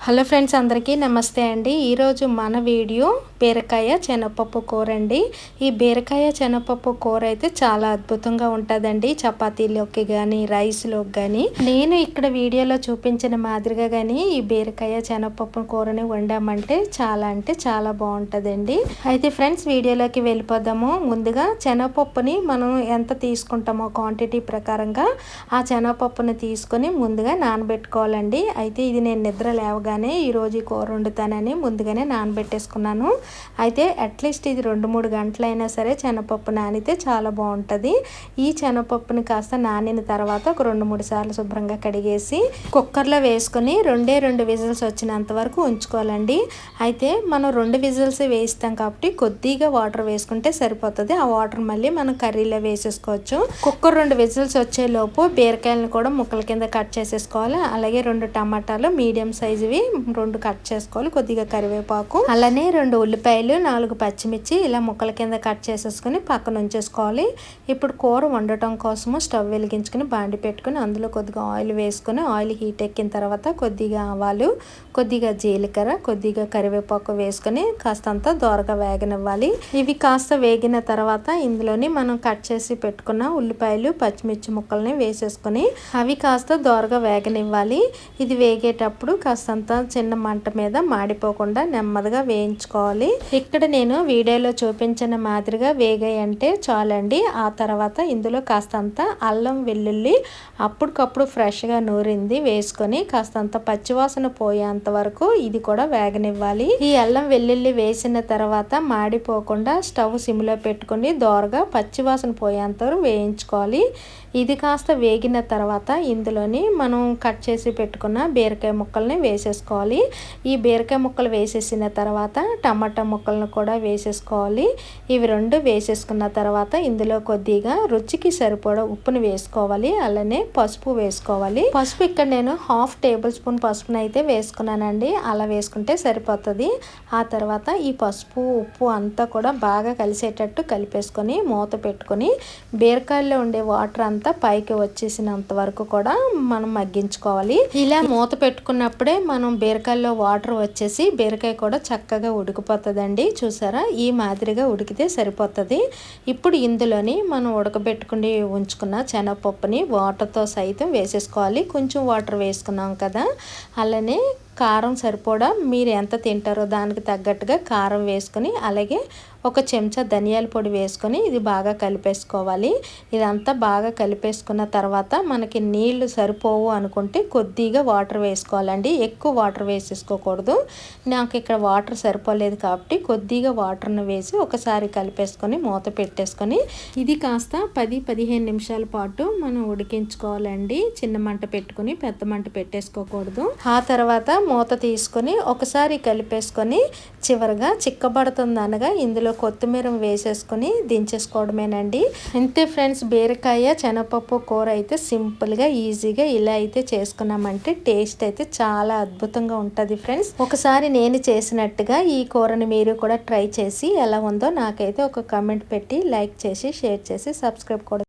Hello friends, అందరికీ నమస్తే అండి. ఈరోజు మన వీడియో బీరకాయ శనగపప్పు కూర అండి. ఈ బీరకాయ శనగపప్పు కూర అయితే చాలా అద్భుతంగా ఉంటుందండి. చపాతీలోకి కానీ రైస్లోకి కానీ. నేను ఇక్కడ వీడియోలో చూపించిన మాదిరిగా కానీ ఈ బీరకాయ శనగపప్పు కూరని వండామంటే అంటే చాలా బాగుంటుందండి. అయితే ఫ్రెండ్స్, వీడియోలోకి వెళ్ళిపోదాము. ముందుగా శనగపప్పుని మనం ఎంత తీసుకుంటామో క్వాంటిటీ ప్రకారంగా ఆ శనగపప్పుని తీసుకొని ముందుగా నానబెట్టుకోవాలండి. అయితే ఇది నేను నిద్ర లేవగానే ఈరోజు ఈ కూర వండుతానని ముందుగానే నానబెట్టేసుకున్నాను. అయితే అట్లీస్ట్ ఇది 2-3 గంటలైనా సరే శనగపప్పు నానితే చాలా బాగుంటుంది. ఈ శనగపప్పుని కాస్త నానిన తర్వాత ఒక 2-3 సార్లు శుభ్రంగా కడిగేసి కుక్కర్లో వేసుకొని 2 విజిల్స్ వచ్చినంత వరకు ఉంచుకోవాలండి. అయితే మనం 2 విజిల్స్ వేయిస్తాం కాబట్టి కొద్దిగా వాటర్ వేసుకుంటే సరిపోతుంది. ఆ వాటర్ మళ్ళీ మనం కర్రీలో వేసేసుకోవచ్చు. కుక్కర్ 2 విజిల్స్ వచ్చేలోపు బీరకాయలను కూడా ముక్కల కింద కట్ చేసేసుకోవాలి. అలాగే 2 టమాటాలు మీడియం సైజువి 2 కట్ చేసుకోవాలి. కొద్దిగా కరివేపాకు, అలానే 2 ఉల్లిపాయలు, 4 పచ్చిమిర్చి ఇలా ముక్కల కింద కట్ చేసేసుకుని పక్కన ఉంచేసుకోవాలి. ఇప్పుడు కూర వండటం కోసము స్టవ్ వెలిగించుకుని బాండి పెట్టుకుని అందులో కొద్దిగా ఆయిల్ వేసుకుని ఆయిల్ హీట్ ఎక్కిన తర్వాత కొద్దిగా ఆవాలు, కొద్దిగా జీలకర్ర, కొద్దిగా కరివేపాకు వేసుకొని కాస్తంత దోరగా వేగనివ్వాలి. ఇవి కాస్త వేగిన తర్వాత ఇందులోని మనం కట్ చేసి పెట్టుకున్న ఉల్లిపాయలు, పచ్చిమిర్చి ముక్కల్ని వేసేసుకొని అవి కాస్త దోరగా వేగనివ్వాలి. ఇది వేగేటప్పుడు కాస్తంత చిన్న మంట మీద మాడిపోకుండా నెమ్మదిగా వేయించుకోవాలి. ఇక్కడ నేను వీడియోలో చూపించిన మాదిరిగా వేగాయంటే చాలండి. ఆ తర్వాత ఇందులో కాస్తంత అల్లం వెల్లుల్లి అప్పటికప్పుడు ఫ్రెష్గా నూరింది వేసుకొని కాస్తంత పచ్చివాసన పోయేంత వరకు ఇది కూడా వేగనివ్వాలి. ఈ అల్లం వెల్లుల్లి వేసిన తర్వాత మాడిపోకుండా స్టవ్ సిమ్లో పెట్టుకొని దోరగా పచ్చివాసన పోయేంత వరకు వేయించుకోవాలి. ఇది కాస్త వేగిన తర్వాత ఇందులోని మనం కట్ చేసి పెట్టుకున్న బీరకాయ ముక్కల్ని వేసేసుకోవాలి. ఈ బీరకాయ ముక్కలు వేసేసిన తర్వాత టమాటా ముక్కలను కూడా వేసేసుకోవాలి. ఇవి 2 వేసేసుకున్న తర్వాత ఇందులో కొద్దిగా రుచికి సరిపడా ఉప్పును వేసుకోవాలి. అలానే పసుపు వేసుకోవాలి. పసుపు ఇక్కడ నేను 1/2 టేబుల్ స్పూన్ పసుపును అయితే వేసుకున్నానండి. అలా వేసుకుంటే సరిపోతుంది. ఆ తర్వాత ఈ పసుపు ఉప్పు అంతా కూడా బాగా కలిసేటట్టు కలిపేసుకొని మూత పెట్టుకొని బీరకాయల్లో ఉండే వాటర్ అంతా పైకి వచ్చేసినంత వరకు కూడా మనం మగ్గించుకోవాలి. ఇలా మూత పెట్టుకున్నప్పుడే మనం బీరకాయల్లో వాటర్ వచ్చేసి బీరకాయ కూడా చక్కగా ఉడికిపోతుందండి. చూసారా, ఈ మాదిరిగా ఉడికితే సరిపోతుంది. ఇప్పుడు ఇందులోని మనం ఉడకబెట్టుకుని ఉంచుకున్న శనగపప్పుని వాటర్తో సైతం వేసేసుకోవాలి. కొంచెం వాటర్ వేసుకున్నాం కదా, అలానే కారం సరిపోడా మీరు ఎంత తింటారో దానికి తగ్గట్టుగా కారం వేసుకొని అలాగే 1 చెంచా ధనియాల పొడి వేసుకొని ఇది బాగా కలిపేసుకోవాలి. ఇదంతా బాగా కలిపేసుకున్న తర్వాత మనకి నీళ్లు సరిపోవు అనుకుంటే కొద్దిగా వాటర్ వేసుకోవాలండి. ఎక్కువ వాటర్ వేసేసుకోకూడదు. నాకు ఇక్కడ వాటర్ సరిపోలేదు కాబట్టి కొద్దిగా వాటర్ను వేసి ఒకసారి కలిపేసుకొని మూత పెట్టేసుకొని ఇది కాస్త 10-15 నిమిషాల పాటు మనం ఉడికించుకోవాలండి. చిన్న మంట పెట్టుకుని పెద్ద మంట పెట్టేసుకోకూడదు. ఆ తర్వాత మూత తీసుకొని ఒకసారి కలిపేసుకొని చివరిగా చిక్కబడుతుంది అనగా ఇందులో కొత్తిమీర వేసేసుకొని దించేసుకోవడమేనండి. అంతే ఫ్రెండ్స్, బీరకాయ శనగపప్పు కూర అయితే సింపుల్గా ఈజీగా ఇలా అయితే చేసుకున్నామంటే టేస్ట్ అయితే చాలా అద్భుతంగా ఉంటుంది ఫ్రెండ్స్. ఒకసారి నేను చేసినట్టుగా ఈ కూరని మీరు కూడా ట్రై చేసి ఎలా ఉందో నాకైతే ఒక కామెంట్ పెట్టి లైక్ చేసి షేర్ చేసి సబ్స్క్రైబ్ కూడా